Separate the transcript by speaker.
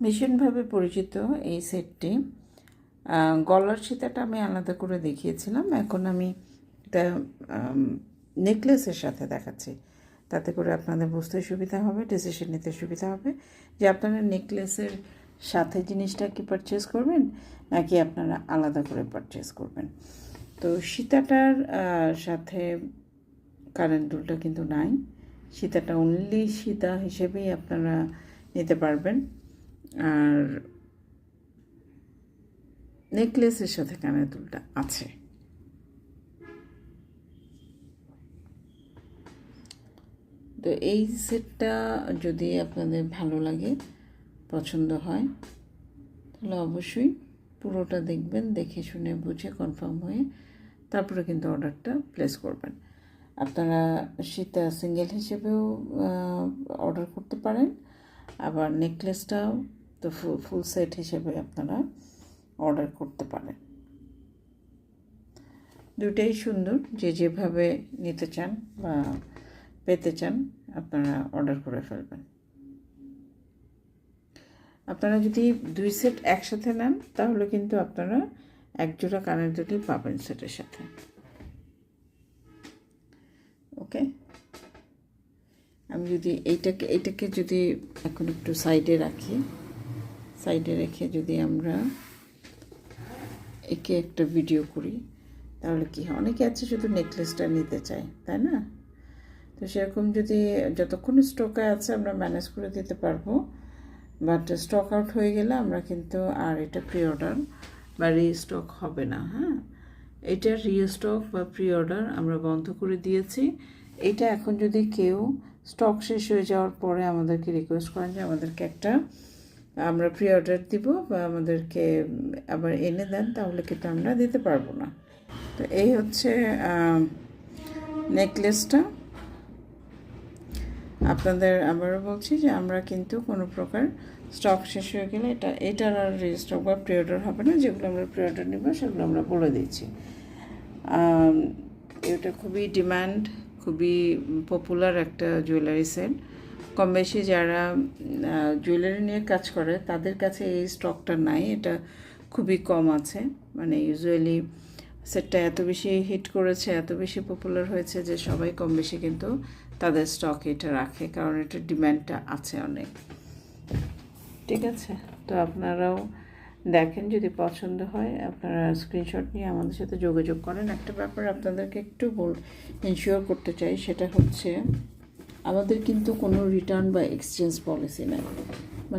Speaker 1: ভীষণভাবে পরিচিত এই সেটটি। গলার সীতাটা আমি আলাদা করে দেখিয়েছিলাম, এখন আমি এটা নেকলেসের সাথে দেখাচ্ছি, তাতে করে আপনাদের বুঝতে সুবিধা হবে, ডিসিশন নিতে সুবিধা হবে যে আপনারা নেকলেসের সাথে জিনিসটা কি পারচেস করবেন নাকি আপনারা আলাদা করে পারচেস করবেন। তো সীতাটার সাথে কারেন্ট দুলটা কিন্তু নাই, সীতাটা অনলি সীতা হিসেবেই আপনারা নিতে পারবেন। আর নেকলেসের সাথে কানের দুলটা আছে। তো এই সেটটা যদি আপনাদের ভালো লাগে, পছন্দ হয়, তাহলে অবশ্যই পুরোটা দেখবেন, দেখে শুনে বুঝে কনফার্ম হয়ে তারপরে কিন্তু অর্ডারটা প্লেস করবেন। আপনারা সীতা সিঙ্গেল হিসেবেও অর্ডার করতে পারেন, আবার নেকলেসটাও তো ফুল সেট হিসেবে আপনারা অর্ডার করতে পারেন। দুটাই সুন্দর, যে যেভাবে নিতে চান বা পেতে চান আপনারা অর্ডার করে ফেলবেন। আপনারা যদি 2 সেট একসাথে নেন তাহলে কিন্তু আপনারা এক জোড়া কানের দুলই পাবেন সেটের সাথে। ওকে, আমি যদি এইটাকে যদি এখন একটু সাইডে রাখি, সাইডে রেখে যদি আমরা একে একটা ভিডিও করি তাহলে কি হয়, অনেকে আছে শুধু নেকলেসটা নিতে চায়, তাই না? তো সেরকম যদি যতক্ষণ স্টকে আছে আমরা ম্যানেজ করে দিতে পারবো, বাট স্টক আউট হয়ে গেলে আমরা কিন্তু আর এটা প্রি অর্ডার বা রিস্টক হবে না। হ্যাঁ, এটা রিস্টক বা প্রি অর্ডার আমরা বন্ধ করে দিয়েছি। এটা এখন যদি কেউ স্টক শেষ হয়ে যাওয়ার পরে আমাদেরকে রিকোয়েস্ট করেন যে আমাদেরকে একটা আমরা প্রি অর্ডার দিব বা আমাদেরকে আবার এনে দেন, তাহলে কিন্তু আমরা দিতে পারবো না। তো এই হচ্ছে নেকলেসটা। আপনাদের আবারও বলছি যে আমরা কিন্তু কোনো প্রকার স্টক শেষ হয়ে গেলে এটার আর রিস্টক বা প্রি অর্ডার হবে না। যেগুলো আমরা প্রি অর্ডার নেব সেগুলো আমরা বলে দিচ্ছি। এটা খুবই ডিমান্ড, খুবই পপুলার একটা জুয়েলারি সেট। কম বেশি যারা জুয়েলারি নিয়ে কাজ করে তাদের কাছে এই স্টকটা নাই, এটা খুবই কম আছে। মানে ইউজুয়ালি সেটটা এত বেশি হিট করেছে, এত বেশি পপুলার হয়েছে যে সবাই কম বেশি কিন্তু তাদের স্টক এটা রাখে, কারণ এটার ডিম্যান্ডটা আছে অনেক। ঠিক আছে, তো আপনারাও দেখেন, যদি পছন্দ হয় আপনারা স্ক্রিনশট নিয়ে আমাদের সাথে যোগাযোগ করেন। একটা ব্যাপার আপনাদেরকে একটু ইনশিওর করতে চাই, সেটা হচ্ছে আমাদের কিন্তু কোনো রিটার্ন বা এক্সচেঞ্জ পলিসি নেই।